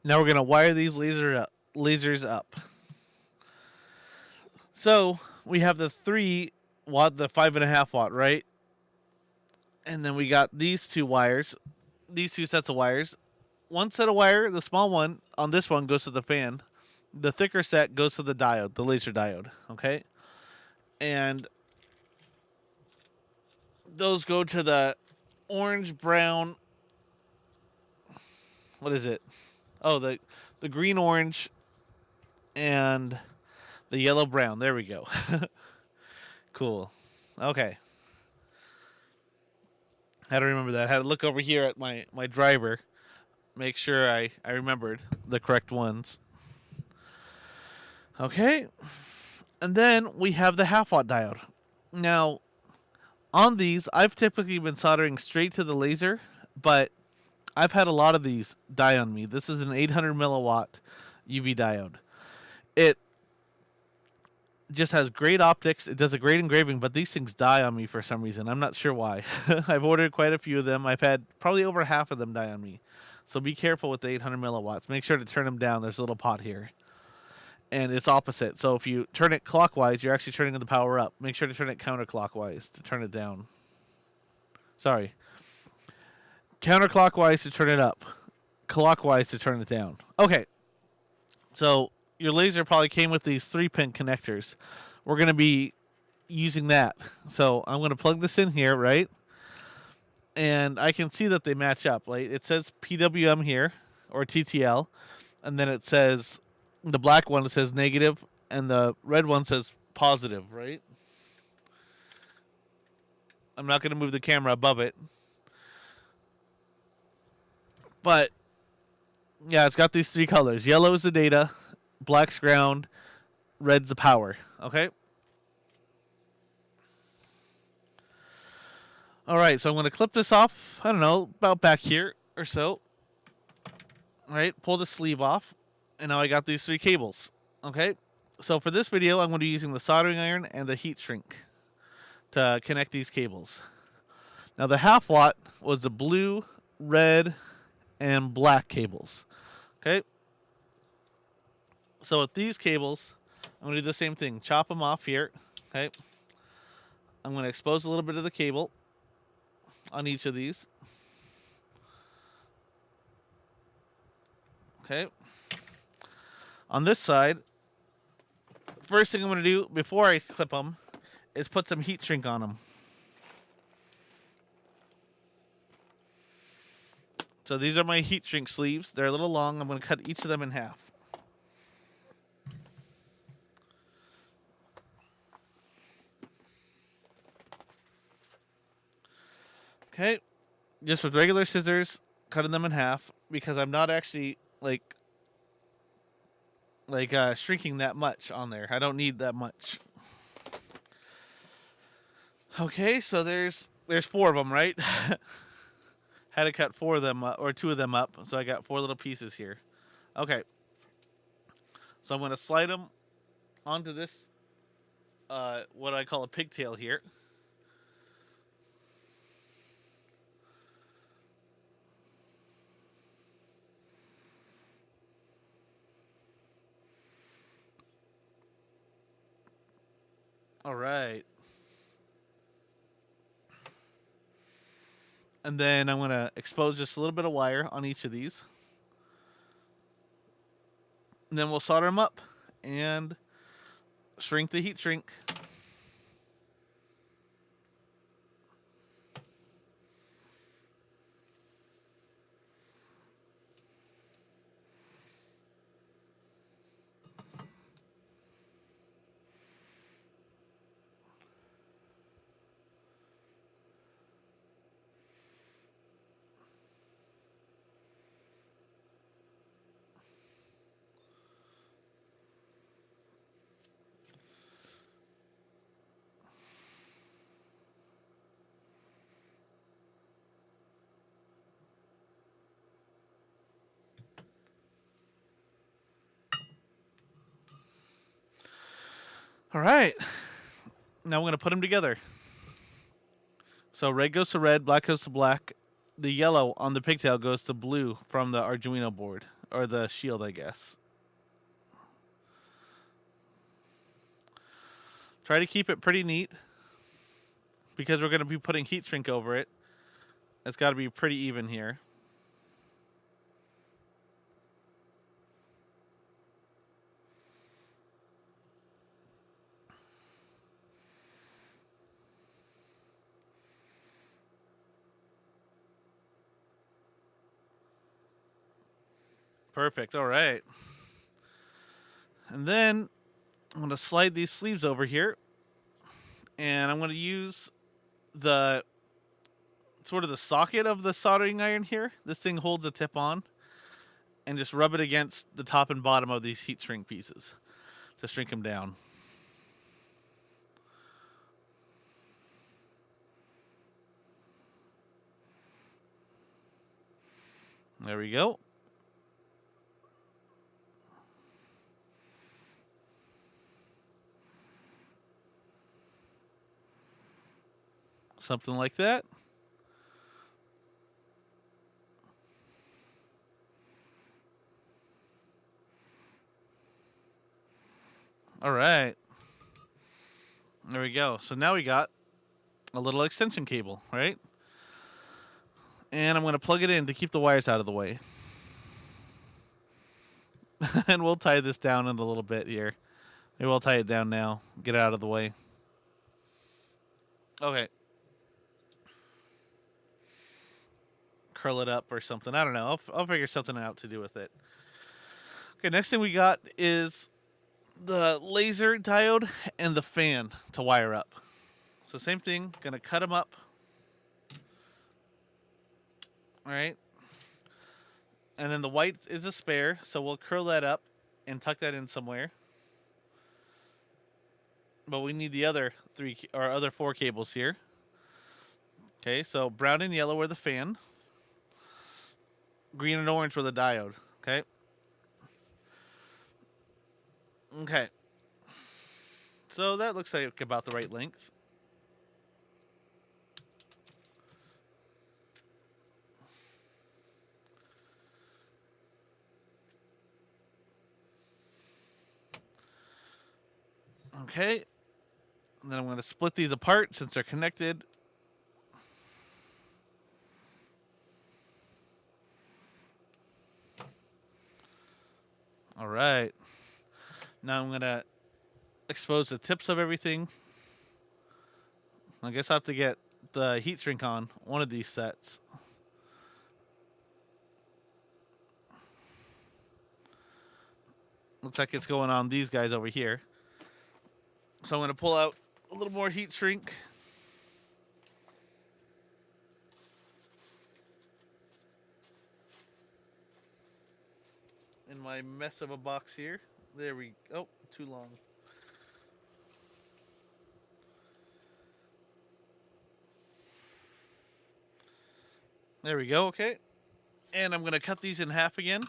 Now we're going to wire these lasers up. So we have the 3 watt, the 5.5 watt, right? And then we got these two wires, these two sets of wires. One set of wire, the small one on this one goes to the fan. The thicker set goes to the diode, the laser diode. Okay, and those go to the orange brown. What is it? Oh, the green orange and the yellow brown. There we go. Cool. Okay. Had to remember that. Had to look over here at my driver, make sure I remembered the correct ones. Okay. And then we have the half watt diode. Now, on these, I've typically been soldering straight to the laser, but I've had a lot of these die on me. This is an 800 milliwatt UV diode. It just has great optics. It does a great engraving, but these things die on me for some reason. I'm not sure why. I've ordered quite a few of them. I've had probably over half of them die on me. So be careful with the 800 milliwatts. Make sure to turn them down. There's a little pot here. And it's opposite. So if you turn it clockwise, you're actually turning the power up. Make sure to turn it counterclockwise to turn it down. Sorry. Counterclockwise to turn it up. Clockwise to turn it down. Okay. So your laser probably came with these 3-pin connectors. We're going to be using that. So I'm going to plug this in here, right? And I can see that they match up. Like it says PWM here, or TTL, and then it says the black one says negative, and the red one says positive, right? I'm not going to move the camera above it. But yeah, it's got these 3 colors. Yellow is the data, black's ground, red's the power. Okay? Alright, so I'm going to clip this off, I don't know, about back here or so. Alright, pull the sleeve off, and now I got these 3 cables. Okay? So for this video, I'm going to be using the soldering iron and the heat shrink to connect these cables. Now the half watt was the blue, red, and black cables. Okay? So with these cables, I'm going to do the same thing. Chop them off here. Okay? I'm going to expose a little bit of the cable on each of these. Okay? On this side, first thing I'm going to do before I clip them is put some heat shrink on them. So these are my heat shrink sleeves. They're a little long. I'm going to cut each of them in half. Okay, just with regular scissors, cutting them in half because I'm not actually like shrinking that much on there. I don't need that much. Okay, so there's 4 of them, right? Had to cut 4 of them or 2 of them up, so I got 4 little pieces here. Okay, so I'm going to slide them onto this what I call a pigtail here. All right. And then I'm going to expose just a little bit of wire on each of these. And then we'll solder them up and shrink the heat shrink. All right. Now we're going to put them together. So red goes to red, black goes to black. The yellow on the pigtail goes to blue from the Arduino board. or the shield, I guess. Try to keep it pretty neat because we're going to be putting heat shrink over it. It's got to be pretty even here. Perfect. All right. And then I'm going to slide these sleeves over here. And I'm going to use the sort of the socket of the soldering iron here. This thing holds a tip on. And just rub it against the top and bottom of these heat shrink pieces to shrink them down. There we go. Something like that. All right. There we go. So now we got a little extension cable, right? And I'm going to plug it in to keep the wires out of the way. And we'll tie this down in a little bit here. Maybe we'll tie it down now. Get it out of the way. Okay. Curl it up or something. I don't know. I'll figure something out to do with it. Okay, next thing we got is the laser diode and the fan to wire up. So same thing, gonna cut them up. All right. And then the white is a spare, so we'll curl that up and tuck that in somewhere. But we need the other other 4 cables here. Okay, so brown and yellow are the fan. Green and orange were the diode. Okay. Okay. So that looks like about the right length. Okay. And then I'm going to split these apart since they're connected. All right. Now I'm going to expose the tips of everything. I guess I have to get the heat shrink on one of these sets. Looks like it's going on these guys over here. So I'm going to pull out a little more heat shrink. In my mess of a box here. There we go. Oh, too long. There we go. Okay. And I'm going to cut these in half again.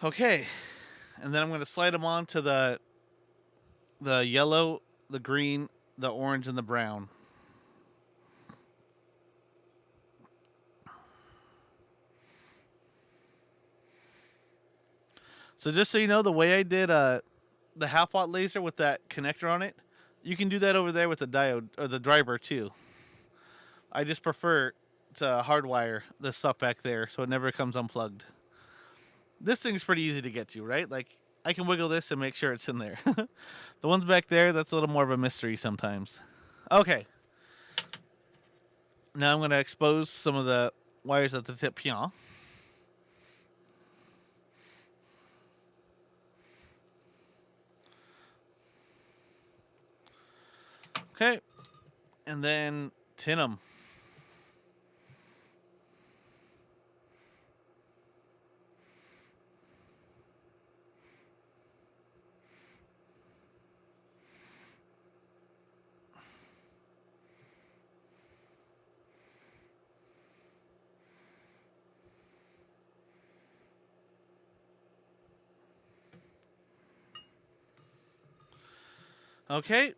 Okay. And then I'm going to slide them on to the yellow, the green, the orange, and the brown. So just so you know, the way I did the half-watt laser with that connector on it, you can do that over there with the diode or the driver too. I just prefer to hardwire the stuff back there so it never comes unplugged. This thing's pretty easy to get to, right? Like, I can wiggle this and make sure it's in there. The ones back there, that's a little more of a mystery sometimes. Okay. Now I'm going to expose some of the wires at the tip here. Okay. And then tin them. Okay,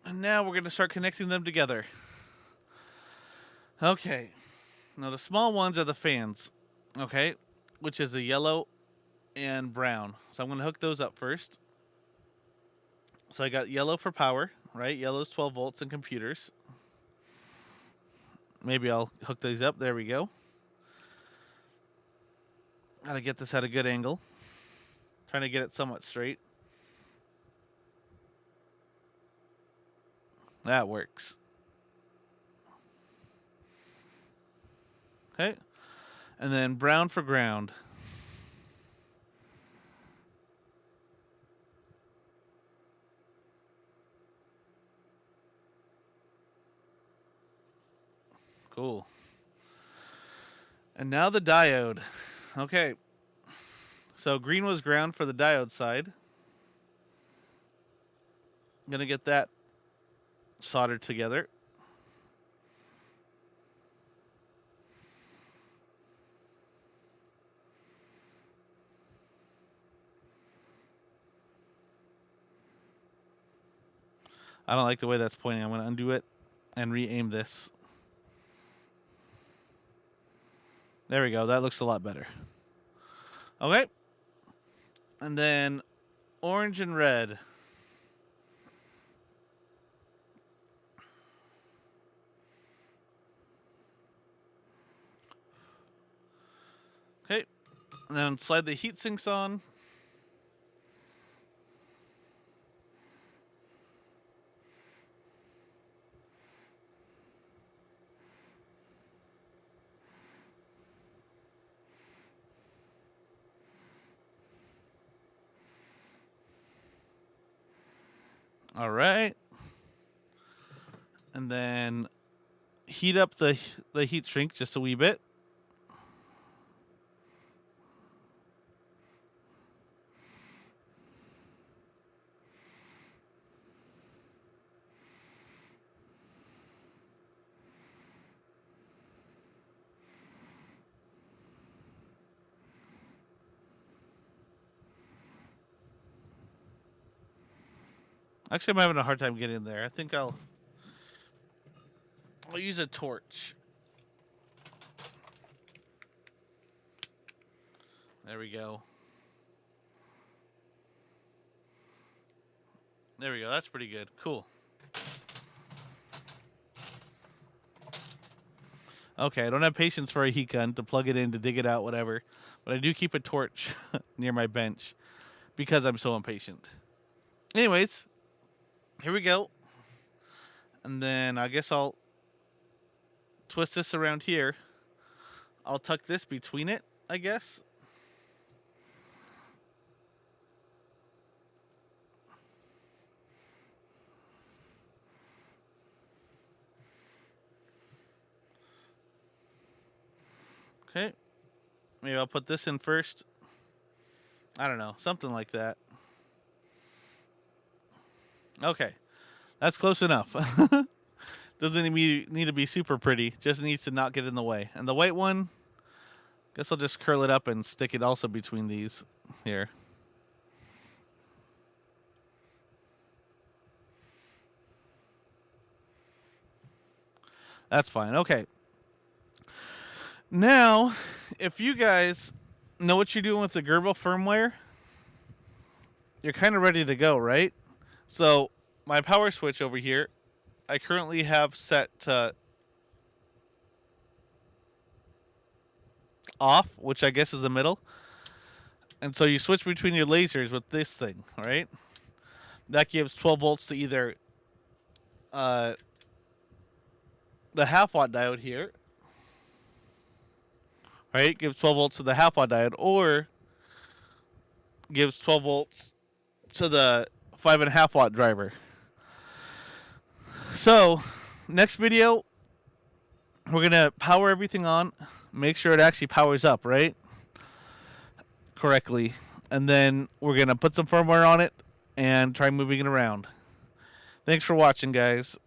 and now we're going to start connecting them together. Okay, now the small ones are the fans, okay, which is the yellow and brown. So I'm going to hook those up first. So I got yellow for power, right? Yellow's 12 volts in computers. Maybe I'll hook these up. There we go. Gotta get this at a good angle. Trying to get it somewhat straight. That works. Okay. And then brown for ground. Cool. And now the diode. Okay. So green was ground for the diode side. I'm going to get that soldered together. I don't like the way that's pointing. I'm going to undo it and re-aim this. There we go. That looks a lot better. Okay. And then orange and red. Okay. And then slide the heat sinks on. All right. And then heat up the heat shrink just a wee bit. Actually, I'm having a hard time getting there. I think I'll use a torch. There we go. There we go. That's pretty good. Cool. Okay, I don't have patience for a heat gun to plug it in, to dig it out, whatever. But I do keep a torch near my bench because I'm so impatient. Anyways, here we go. And then I guess I'll twist this around here. I'll tuck this between it, I guess. Okay. Maybe I'll put this in first. I don't know. Something like that. Okay. That's close enough. Doesn't need to be super pretty. Just needs to not get in the way. And the white one, guess I'll just curl it up and stick it also between these here. That's fine. Okay. Now, if you guys know what you're doing with the Gerbil firmware, you're kind of ready to go, right? So, my power switch over here, I currently have set to off, which I guess is the middle. And so you switch between your lasers with this thing, right? That gives 12 volts to either the half watt diode here, right? Gives 12 volts to the half watt diode, or gives 12 volts to the 5.5 watt driver. So, next video, we're going to power everything on, make sure it actually powers up, right? Correctly. And then we're going to put some firmware on it and try moving it around. Thanks for watching, guys.